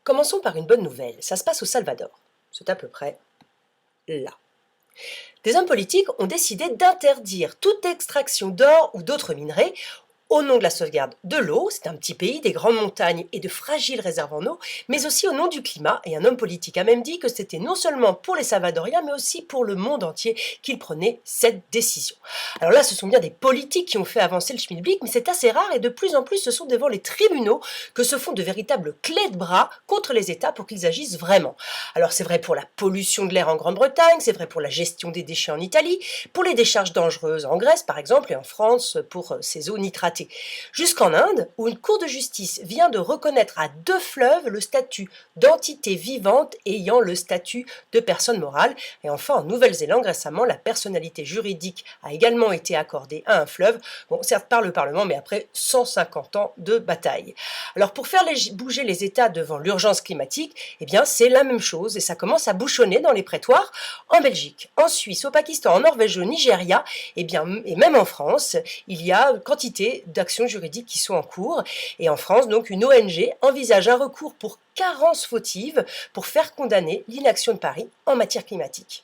Commençons par une bonne nouvelle. Ça se passe au Salvador. C'est à peu près là. Des hommes politiques ont décidé d'interdire toute extraction d'or ou d'autres minerais au nom de la sauvegarde de l'eau, c'est un petit pays, des grandes montagnes et de fragiles réserves en eau, mais aussi au nom du climat. Et un homme politique a même dit que c'était non seulement pour les Salvadoriens, mais aussi pour le monde entier qu'il prenait cette décision. Alors là, ce sont bien des politiques qui ont fait avancer le schmilblick, mais c'est assez rare et de plus en plus, ce sont devant les tribunaux que se font de véritables clés de bras contre les États pour qu'ils agissent vraiment. Alors c'est vrai pour la pollution de l'air en Grande-Bretagne, c'est vrai pour la gestion des déchets en Italie, pour les décharges dangereuses en Grèce par exemple, et en France pour ces eaux nitratées. Jusqu'en Inde, où une cour de justice vient de reconnaître à 2 fleuves le statut d'entité vivante ayant le statut de personne morale. Et enfin, en Nouvelle-Zélande, récemment, la personnalité juridique a également été accordée à un fleuve, bon, certes par le Parlement, mais après 150 ans de bataille. Alors pour faire bouger les États devant l'urgence climatique, eh bien c'est la même chose et ça commence à bouchonner dans les prétoires en Belgique, en Suisse, au Pakistan, en Norvège, au Nigeria, et même en France, il y a quantité d'actions juridiques qui sont en cours. Et en France, donc, une ONG envisage un recours pour carence fautive pour faire condamner l'inaction de Paris en matière climatique.